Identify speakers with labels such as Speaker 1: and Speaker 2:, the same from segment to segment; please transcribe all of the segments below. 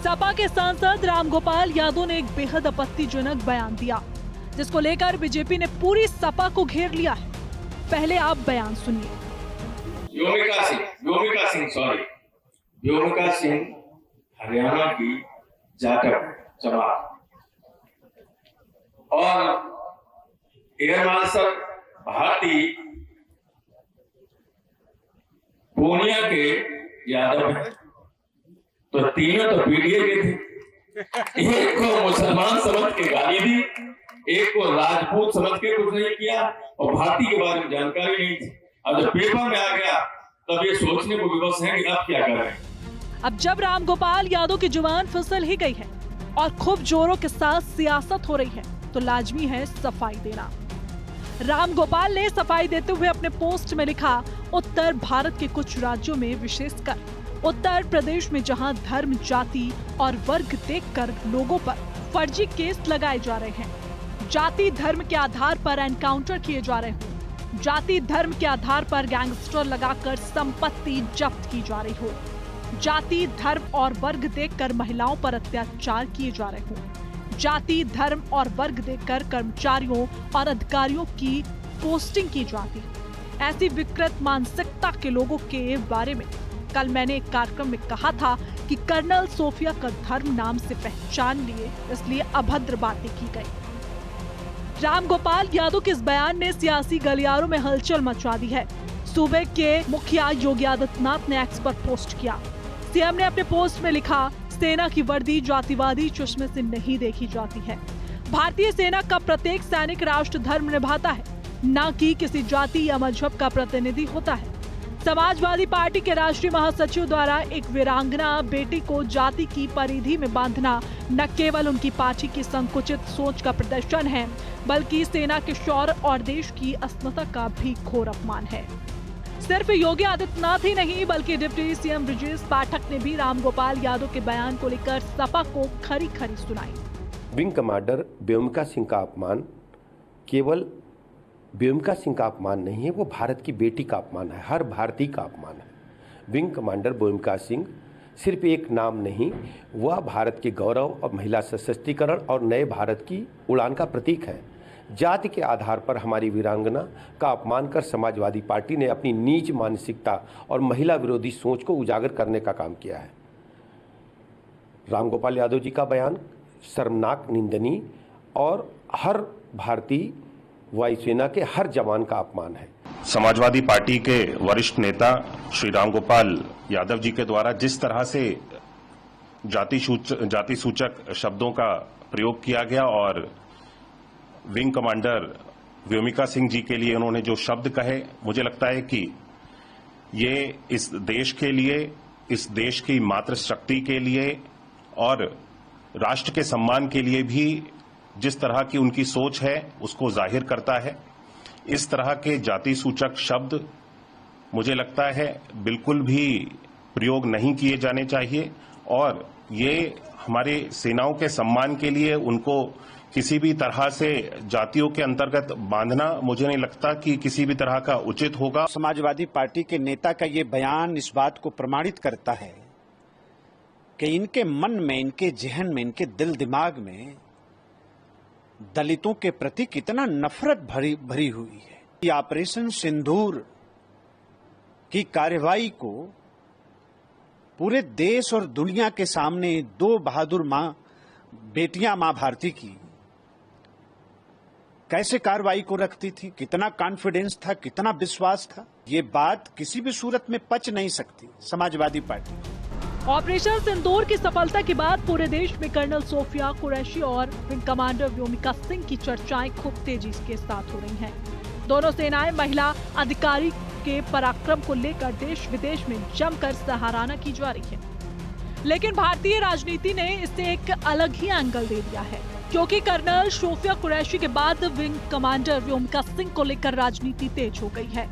Speaker 1: सपा के सांसद रामगोपाल यादव ने एक बेहद आपत्तिजनक बयान दिया, जिसको लेकर बीजेपी ने पूरी सपा को घेर लिया है। पहले आप बयान सुनिए।
Speaker 2: व्योमिका सिंह हरियाणा की जाटव जमात और एयर मार्शल भारती पूर्णिया के यादव हैं। तो तीनों तो पीडीए के थे। एक को मुसलमान समझ के गाली दी, एक को राजपूत समझ के कुछ नहीं किया और भारती के बारे में जानकारी नहीं थी। अब जब पेपर में आ गया तब ये सोचने को विवश है कि अब क्या करें।
Speaker 1: अब जब रामगोपाल यादव की जुबान फिसल ही गई है और खूब जोरों के साथ सियासत हो रही है, तो लाजमी है सफाई देना। रामगोपाल ने सफाई देते हुए अपने पोस्ट में लिखा, उत्तर भारत के कुछ राज्यों में विशेषकर उत्तर प्रदेश में जहां धर्म, जाति और वर्ग देखकर लोगों पर फर्जी केस लगाए जा रहे हैं, जाति धर्म के आधार पर एनकाउंटर किए जा रहे हो, जाति धर्म के आधार पर गैंगस्टर लगाकर संपत्ति जब्त की जा रही हो, जाति धर्म और वर्ग देखकर महिलाओं पर अत्याचार किए जा रहे हो, जाति धर्म और वर्ग देखकर कर्मचारियों और अधिकारियों की पोस्टिंग की जाती है। ऐसी विकृत मानसिकता के लोगों के बारे में कल मैंने एक कार्यक्रम में कहा था कि कर्नल सोफिया का धर्म नाम से पहचान लिए, इसलिए अभद्र बातें की गई। रामगोपाल यादव के इस बयान ने सियासी गलियारों में हलचल मचा दी है। सूबे के मुखिया योगी आदित्यनाथ ने एक्स पर पोस्ट किया। सीएम ने अपने पोस्ट में लिखा, सेना की वर्दी जातिवादी चश्मे से नहीं देखी जाती है। भारतीय सेना का प्रत्येक सैनिक राष्ट्र धर्म निभाता है, न कि किसी जाति या मजहब का प्रतिनिधि होता है। समाजवादी पार्टी के राष्ट्रीय महासचिव द्वारा एक वीरांगना बेटी को जाति की परिधि में बांधना न केवल उनकी पार्टी की संकुचित सोच का प्रदर्शन है, बल्कि सेना के शौर्य और देश की अस्मिता का भी घोर अपमान है। सिर्फ योगी आदित्यनाथ ही नहीं, बल्कि डिप्टी सीएम ब्रजेश पाठक ने भी रामगोपाल यादव के बयान को लेकर सपा को खरी खरी सुनाई।
Speaker 3: विंग कमांडर व्योमिका सिंह का अपमान केवल व्योमिका सिंह का अपमान नहीं है, वो भारत की बेटी का अपमान है, हर भारतीय का अपमान है। विंग कमांडर व्योमिका सिंह सिर्फ एक नाम नहीं, वह भारत के गौरव और महिला सशक्तिकरण और नए भारत की उड़ान का प्रतीक है। जाति के आधार पर हमारी वीरांगना का अपमान कर समाजवादी पार्टी ने अपनी नीच मानसिकता और महिला विरोधी सोच को उजागर करने का काम किया है। रामगोपाल यादव जी का बयान शर्मनाक, निंदनीय और हर भारतीय वायुसेना के हर जवान का अपमान है।
Speaker 4: समाजवादी पार्टी के वरिष्ठ नेता श्री रामगोपाल यादव जी के द्वारा जिस तरह से जाति सूचक शब्दों का प्रयोग किया गया और विंग कमांडर व्योमिका सिंह जी के लिए उन्होंने जो शब्द कहे, मुझे लगता है कि ये इस देश के लिए, इस देश की मातृ शक्ति के लिए और राष्ट्र के सम्मान के लिए भी जिस तरह की उनकी सोच है उसको जाहिर करता है। इस तरह के जाति सूचक शब्द मुझे लगता है बिल्कुल भी प्रयोग नहीं किए जाने चाहिए और ये हमारे सेनाओं के सम्मान के लिए उनको किसी भी तरह से जातियों के अंतर्गत बांधना मुझे नहीं लगता कि किसी भी तरह का उचित होगा।
Speaker 5: समाजवादी पार्टी के नेता का ये बयान इस बात को प्रमाणित करता है कि इनके मन में, इनके जहन में, इनके दिल दिमाग में दलितों के प्रति कितना नफरत भरी हुई है। ये ऑपरेशन सिंदूर की कार्रवाई को पूरे देश और दुनिया के सामने दो बहादुर बेटियां मां भारती की कैसे कार्रवाई को रखती थी, कितना कॉन्फिडेंस था, कितना विश्वास था, ये बात किसी भी सूरत में पच नहीं सकती समाजवादी पार्टी।
Speaker 1: ऑपरेशन सिंदूर की सफलता के बाद पूरे देश में कर्नल सोफिया कुरैशी और विंग कमांडर व्योमिका सिंह की चर्चाएं खूब तेजी के साथ हो रही हैं। दोनों सेनाएं महिला अधिकारी के पराक्रम को लेकर देश विदेश में जमकर सराहना की जा रही है। लेकिन भारतीय राजनीति ने इसे एक अलग ही एंगल दे दिया है, क्योंकि कर्नल सोफिया कुरैशी के बाद विंग कमांडर व्योमिका सिंह को लेकर राजनीति तेज हो गई है।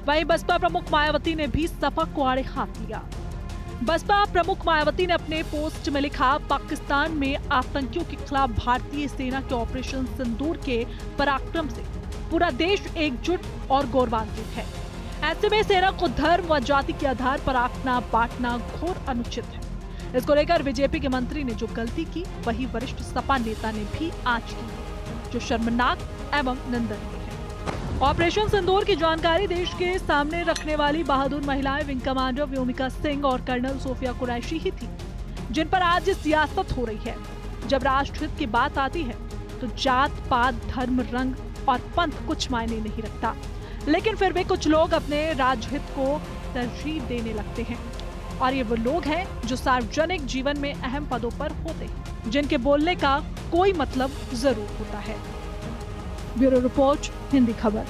Speaker 1: वहीं बसपा प्रमुख मायावती ने भी सपा को आड़े हाथ लिया। बसपा प्रमुख मायावती ने अपने पोस्ट में लिखा, पाकिस्तान में आतंकियों के खिलाफ भारतीय सेना के ऑपरेशन सिंदूर के पराक्रम से पूरा देश एकजुट और गौरवान्वित है। ऐसे में सेना को धर्म व जाति के आधार पर आंकना बांटना घोर अनुचित है। इसको लेकर बीजेपी के मंत्री ने जो गलती की वही वरिष्ठ सपा नेता ने भी आज की, जो शर्मनाक एवं निंदनीय है। ऑपरेशन सिंदूर की जानकारी देश के सामने रखने वाली बहादुर महिलाएं विंग कमांडर व्योमिका सिंह और कर्नल सोफिया कुरैशी ही थी, जिन पर आज सियासत हो रही है। जब राष्ट्रहित की बात आती है तो जात पात, धर्म, रंग और पंथ कुछ मायने नहीं रखता, लेकिन फिर भी कुछ लोग अपने राजहित को तरजीह देने लगते हैं। और ये वो लोग हैं जो सार्वजनिक जीवन में अहम पदों पर होते हैं, जिनके बोलने का कोई मतलब जरूर होता है। ब्यूरो रिपोर्ट, हिंदी खबर।